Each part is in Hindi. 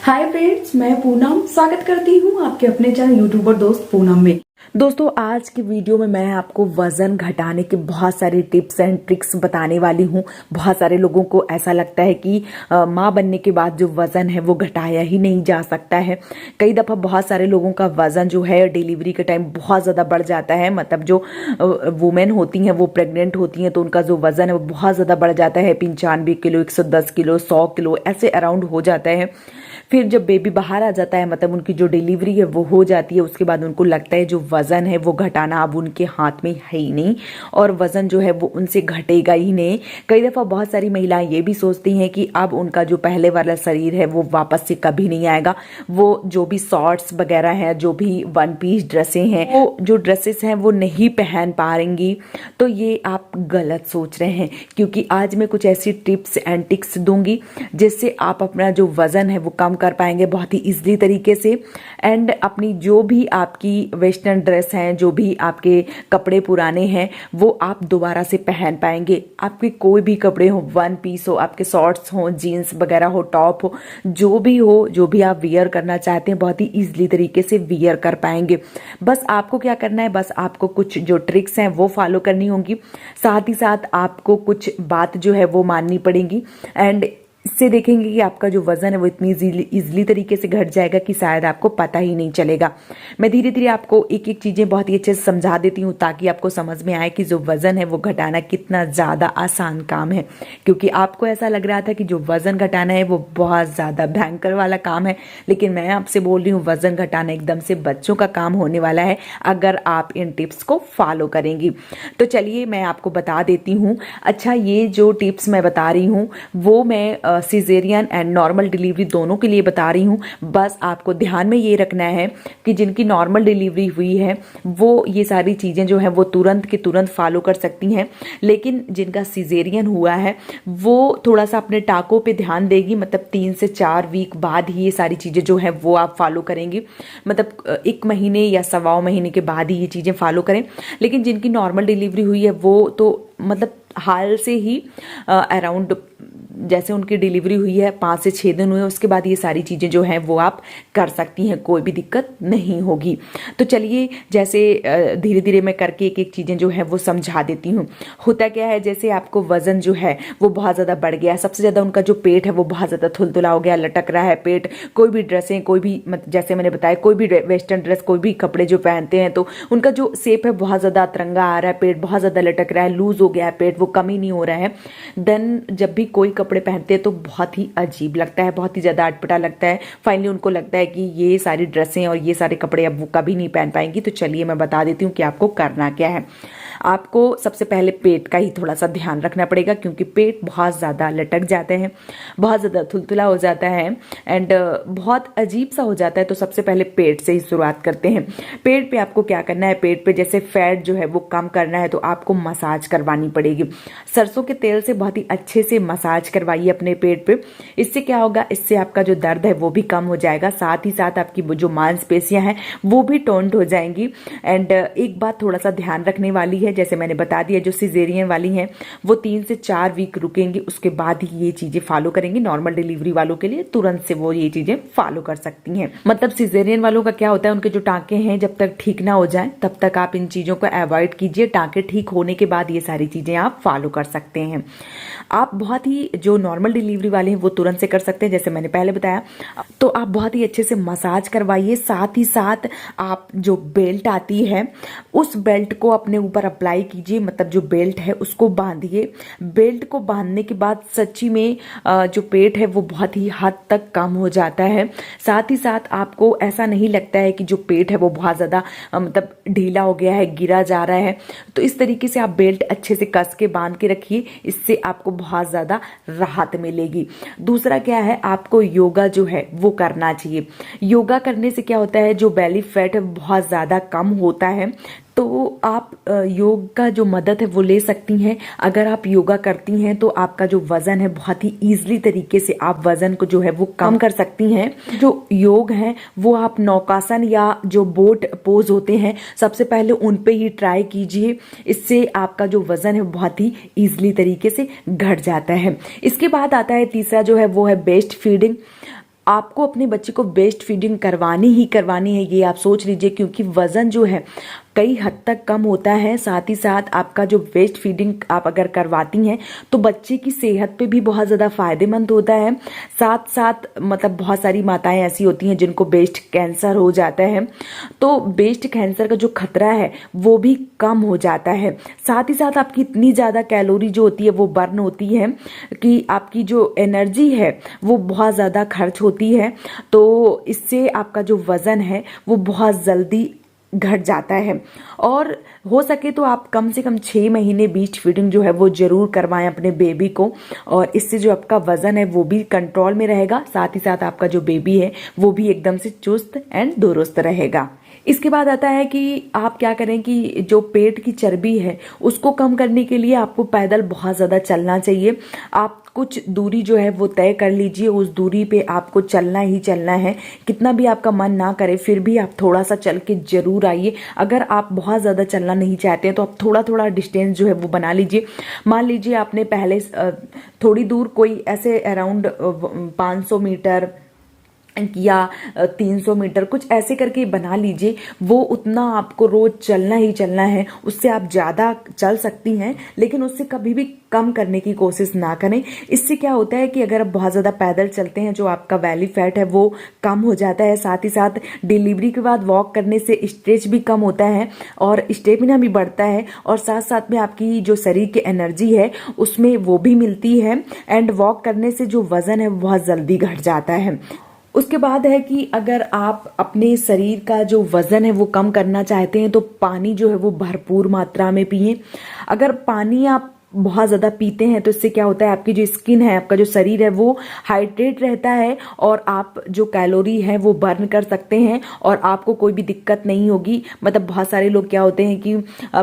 हाय फ्रेंड्स, मैं पूनम स्वागत करती हूँ आपके अपने चैनल यूट्यूबर दोस्त पूनम में। दोस्तों, आज की वीडियो में मैं आपको वजन घटाने के बहुत सारे टिप्स एंड ट्रिक्स बताने वाली हूँ। बहुत सारे लोगों को ऐसा लगता है कि माँ बनने के बाद जो वजन है वो घटाया ही नहीं जा सकता है। कई दफ़ा बहुत सारे लोगों का वजन जो है डिलीवरी के टाइम बहुत ज़्यादा बढ़ जाता है। मतलब जो वुमेन होती हैं वो प्रेग्नेंट होती हैं तो उनका जो वजन है वो बहुत ज़्यादा बढ़ जाता है। 95 किलो, 110 किलो, 100 किलो ऐसे अराउंड हो जाता है। फिर जब बेबी बाहर आ जाता है, मतलब उनकी जो डिलीवरी है वो हो जाती है, उसके बाद उनको लगता है जो वज़न है वो घटाना अब उनके हाथ में है ही नहीं और वज़न जो है वो उनसे घटेगा ही नहीं। कई दफ़ा बहुत सारी महिलाएं ये भी सोचती हैं कि अब उनका जो पहले वाला शरीर है वो वापस से कभी नहीं आएगा। वो जो भी शॉर्ट्स वगैरह हैं, जो भी वन पीस ड्रेसें हैं, वो जो ड्रेसेस हैं वो नहीं पहन पाएंगी। तो ये आप गलत सोच रहे हैं, क्योंकि आज मैं कुछ ऐसी टिप्स एंड टिक्स दूंगी जिससे आप अपना जो वज़न है वो कम कर पाएंगे बहुत ही इजीली तरीके से। एंड अपनी जो भी आपकी वेस्टर्न ड्रेस हैं, जो भी आपके कपड़े पुराने हैं, वो आप दोबारा से पहन पाएंगे। आपके कोई भी कपड़े हो, वन पीस हो, आपके शॉर्ट्स हो, जीन्स वगैरह हो, टॉप हो, जो भी आप वियर करना चाहते हैं बहुत ही इजीली तरीके से वियर कर पाएंगे। बस आपको क्या करना है, बस आपको कुछ जो ट्रिक्स हैं वो फॉलो करनी होंगी। साथ ही साथ आपको कुछ बात जो है वो माननी पड़ेगी एंड इससे देखेंगे कि आपका जो वज़न है वो इतनी इजीली तरीके से घट जाएगा कि शायद आपको पता ही नहीं चलेगा। मैं धीरे धीरे आपको एक एक चीज़ें बहुत ही अच्छे से समझा देती हूँ ताकि आपको समझ में आए कि जो वज़न है वो घटाना कितना ज़्यादा आसान काम है। क्योंकि आपको ऐसा लग रहा था कि जो वज़न घटाना है वो बहुत ज़्यादा भयंकर वाला काम है, लेकिन मैं आपसे बोल रही हूँ वज़न घटाना एकदम से बच्चों का काम होने वाला है अगर आप इन टिप्स को फॉलो करेंगी। तो चलिए मैं आपको बता देती हूँ। अच्छा, ये जो टिप्स मैं बता रही हूँ वो मैं सिजेरियन एंड नॉर्मल डिलीवरी दोनों के लिए बता रही हूँ। बस आपको ध्यान में ये रखना है कि जिनकी नॉर्मल डिलीवरी हुई है वो ये सारी चीज़ें जो हैं वो तुरंत के तुरंत फॉलो कर सकती हैं, लेकिन जिनका सिजेरियन हुआ है वो थोड़ा सा अपने टाकों पे ध्यान देगी। मतलब 3 से 4 वीक बाद ही ये सारी चीज़ें जो हैं वो आप फॉलो करेंगी। मतलब 1 महीने या सवा महीने के बाद ही ये चीज़ें फॉलो करें। लेकिन जिनकी नॉर्मल डिलीवरी हुई है वो तो मतलब हाल से ही अराउंड जैसे उनकी डिलीवरी हुई है 5 से 6 दिन हुए, उसके बाद ये सारी चीज़ें जो हैं वो आप कर सकती हैं, कोई भी दिक्कत नहीं होगी। तो चलिए जैसे धीरे धीरे मैं करके एक एक चीज़ें जो है वो समझा देती हूँ। होता क्या है, जैसे आपको वज़न जो है वो बहुत ज़्यादा बढ़ गया है, सबसे ज़्यादा उनका जो पेट है वो बहुत ज़्यादा थुलथुला हो गया, लटक रहा है पेट। कोई भी ड्रेसें, कोई भी जैसे मैंने बताया, कोई भी वेस्टर्न ड्रेस, कोई भी कपड़े जो पहनते हैं तो उनका जो शेप है बहुत ज़्यादा अतरंगा आ रहा है, पेट बहुत ज़्यादा लटक रहा है, लूज़ हो गया है पेट, वो कम ही नहीं हो रहा है। देन जब भी कोई कपड़े पहनते हैं तो बहुत ही अजीब लगता है, बहुत ही ज़्यादा अटपटा लगता है। फाइनली उनको लगता है कि ये सारी ड्रेसें और ये सारे कपड़े अब वो कभी नहीं पहन पाएंगी। तो चलिए मैं बता देती हूँ कि आपको करना क्या है। आपको सबसे पहले पेट का ही थोड़ा सा ध्यान रखना पड़ेगा, क्योंकि पेट बहुत ज़्यादा लटक जाते हैं, बहुत ज़्यादा थुलथुला हो जाता है एंड बहुत अजीब सा हो जाता है। तो सबसे पहले पेट से ही शुरुआत करते हैं। पेट पे आपको क्या करना है, पेट पे जैसे फैट जो है वो कम करना है तो आपको मसाज करवानी पड़ेगी। सरसों के तेल से बहुत ही अच्छे से मसाज करवाइए अपने पेट पे। इससे क्या होगा, इससे आपका जो दर्द है वो भी कम हो जाएगा, साथ ही साथ आपकी जो मांसपेशियां हैं वो भी टोन्ड हो जाएंगी। एंड एक बात थोड़ा सा ध्यान रखने वाली है, जैसे मैंने बता दिया, जो सिजेरियन वाली हैं वो 3 से 4 वीक रुकेंगी, उसके बाद ही ये चीजें फॉलो करेंगी। नॉर्मल डिलीवरी वालों के लिए तुरंत से वो ये चीजें फॉलो कर सकती हैं। मतलब सिजेरियन वालों का क्या होता है, उनके जो टांके हैं जब तक ठीक ना हो जाए तब तक आप इन चीजों को अवॉइड कीजिए। टांके ठीक होने के बाद ये सारी चीजें आप फॉलो कर सकते हैं। आप बहुत ही जो नॉर्मल डिलीवरी वाले हैं वो तुरंत से कर सकते हैं, जैसे मैंने पहले बताया। तो आप बहुत ही अच्छे से मसाज करवाइए। साथ ही साथ आप जो बेल्ट आती है उस बेल्ट को अपने ऊपर अप्लाई कीजिए। मतलब जो बेल्ट है उसको बांधिए। बेल्ट को बांधने के बाद सच्ची में जो पेट है वो बहुत ही हद तक कम हो जाता है। साथ ही साथ आपको ऐसा नहीं लगता है कि जो पेट है वो बहुत ज़्यादा मतलब ढीला हो गया है, गिरा जा रहा है। तो इस तरीके से आप बेल्ट अच्छे से कस के बांध के रखिए, इससे आपको बहुत ज़्यादा राहत मिलेगी। दूसरा क्या है, आपको योगा जो है वो करना चाहिए। योगा करने से क्या होता है, जो बेली फैट है बहुत ज़्यादा कम होता है। तो आप योग का जो मदद है वो ले सकती हैं। अगर आप योगा करती हैं तो आपका जो वज़न है बहुत ही ईजिली तरीके से आप वज़न को जो है वो कम कर सकती हैं। जो योग है वो आप नौकासन या जो बोट पोज होते हैं सबसे पहले उन पे ही ट्राई कीजिए। इससे आपका जो वज़न है बहुत ही ईजिली तरीके से घट जाता है। इसके बाद आता है तीसरा जो है वो है बेस्ट फीडिंग। आपको अपने बच्चे को बेस्ट फीडिंग करवानी ही करवानी है, ये आप सोच लीजिए, क्योंकि वज़न जो है कई हद तक कम होता है। साथ ही साथ आपका जो वेस्ट फीडिंग आप अगर करवाती हैं तो बच्चे की सेहत पे भी बहुत ज़्यादा फायदेमंद होता है। साथ साथ मतलब बहुत सारी माताएं ऐसी होती हैं जिनको ब्रेस्ट कैंसर हो जाता है, तो ब्रेस्ट कैंसर का जो खतरा है वो भी कम हो जाता है। साथ ही साथ आपकी इतनी ज़्यादा कैलोरी जो होती है वो बर्न होती है कि आपकी जो एनर्जी है वो बहुत ज़्यादा खर्च होती है, तो इससे आपका जो वज़न है वो बहुत जल्दी घट जाता है। और हो सके तो आप कम से कम 6 महीने बीच फीडिंग जो है वो जरूर करवाएं अपने बेबी को, और इससे जो आपका वजन है वो भी कंट्रोल में रहेगा। साथ ही साथ आपका जो बेबी है वो भी एकदम से चुस्त एंड दुरुस्त रहेगा। इसके बाद आता है कि आप क्या करें कि जो पेट की चर्बी है उसको कम करने के लिए आपको पैदल बहुत ज़्यादा चलना चाहिए। आप कुछ दूरी जो है वो तय कर लीजिए, उस दूरी पे आपको चलना ही चलना है। कितना भी आपका मन ना करे फिर भी आप थोड़ा सा चल के जरूर आइए। अगर आप बहुत ज़्यादा चलना नहीं चाहते हैं तो आप थोड़ा थोड़ा डिस्टेंस जो है वो बना लीजिए। मान लीजिए आपने पहले थोड़ी दूर कोई ऐसे अराउंड 500 मीटर या 300 मीटर कुछ ऐसे करके बना लीजिए। वो उतना आपको रोज चलना ही चलना है, उससे आप ज़्यादा चल सकती हैं लेकिन उससे कभी भी कम करने की कोशिश ना करें। इससे क्या होता है कि अगर आप बहुत ज़्यादा पैदल चलते हैं जो आपका बेली फैट है वो कम हो जाता है। साथ ही साथ डिलीवरी के बाद वॉक करने से स्ट्रेच भी कम होता है और स्टेमिना भी बढ़ता है, और साथ साथ में आपकी जो शरीर की एनर्जी है उसमें वो भी मिलती है। एंड वॉक करने से जो वज़न है वो बहुत जल्दी घट जाता है। उसके बाद है कि अगर आप अपने शरीर का जो वजन है वो कम करना चाहते हैं तो पानी जो है वो भरपूर मात्रा में पिएं। अगर पानी आप बहुत ज़्यादा पीते हैं तो इससे क्या होता है, आपकी जो स्किन है, आपका जो शरीर है वो हाइड्रेट रहता है और आप जो कैलोरी है वो बर्न कर सकते हैं और आपको कोई भी दिक्कत नहीं होगी। मतलब बहुत सारे लोग क्या होते हैं कि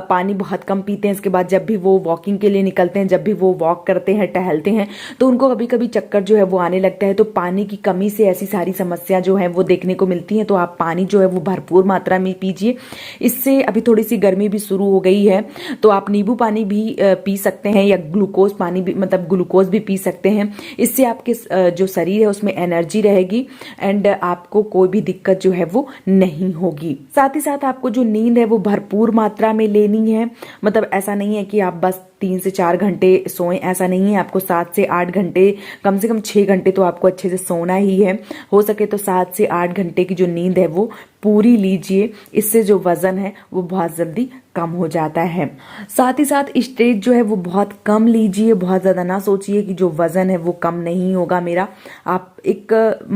पानी बहुत कम पीते हैं, इसके बाद जब भी वो वॉकिंग के लिए निकलते हैं, जब भी वो वॉक करते हैं, टहलते हैं, तो उनको कभी कभी चक्कर जो है वो आने लगता है। तो पानी की कमी से ऐसी सारी समस्या जो है वो देखने को मिलती है। तो आप पानी जो है वो भरपूर मात्रा में पीजिए। इससे अभी थोड़ी सी गर्मी भी शुरू हो गई है तो आप नींबू पानी भी पी सकते हैं या ग्लूकोज पानी भी, मतलब ग्लूकोज भी पी सकते हैं। इससे आपके जो शरीर है उसमें एनर्जी रहेगी एंड आपको कोई भी दिक्कत जो है वो नहीं होगी। साथ ही साथ आपको जो नींद है वो भरपूर मात्रा में लेनी है। मतलब ऐसा नहीं है कि आप बस 3 से 4 घंटे सोएं, ऐसा नहीं है। आपको 7 से 8 घंटे, कम से कम 6 घंटे तो आपको अच्छे से सोना ही है। हो सके तो 7 से 8 घंटे की जो नींद है वो पूरी लीजिए। इससे जो वजन है वो बहुत जल्दी कम हो जाता है। साथ ही साथ स्ट्रेस जो है वो बहुत कम लीजिए। बहुत ज़्यादा ना सोचिए कि जो वज़न है वो कम नहीं होगा मेरा। आप एक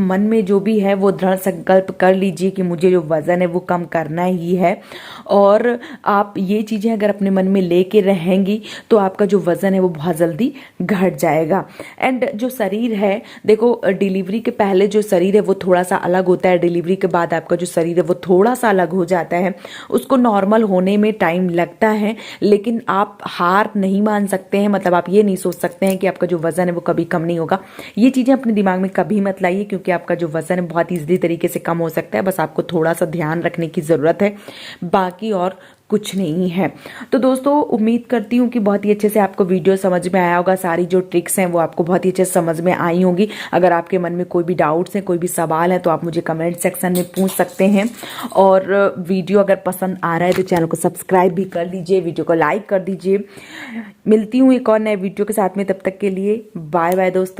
मन में जो भी है वो दृढ़ संकल्प कर लीजिए कि मुझे जो वज़न है वो कम करना ही है, और आप ये चीज़ें अगर अपने मन में लेके रहेंगी तो आपका जो वज़न है वो बहुत जल्दी घट जाएगा। एंड जो शरीर है, देखो डिलीवरी के पहले जो शरीर है वो थोड़ा सा अलग होता है, डिलीवरी के बाद आपका जो शरीर है वो थोड़ा सा अलग हो जाता है। उसको नॉर्मल होने में टाइम लगता है, लेकिन आप हार नहीं मान सकते हैं। मतलब आप ये नहीं सोच सकते हैं कि आपका जो वज़न है वो कभी कम नहीं होगा। ये चीज़ें अपने दिमाग में कभी मत लाइए, क्योंकि आपका जो वज़न है बहुत ईजिली तरीके से कम हो सकता है। बस आपको थोड़ा सा ध्यान रखने की ज़रूरत है, बाकी और कुछ नहीं है। तो दोस्तों उम्मीद करती हूँ कि बहुत ही अच्छे से आपको वीडियो समझ में आया होगा। सारी जो ट्रिक्स हैं वो आपको बहुत ही अच्छे से समझ में आई होंगी। अगर आपके मन में कोई भी डाउट्स हैं, कोई भी सवाल है, तो आप मुझे कमेंट सेक्शन में पूछ सकते हैं। और वीडियो अगर पसंद आ रहा है तो चैनल को सब्सक्राइब भी कर लीजिए, वीडियो को लाइक कर दीजिए। मिलती हूँ एक और नए वीडियो के साथ में, तब तक के लिए बाय बाय दोस्तों।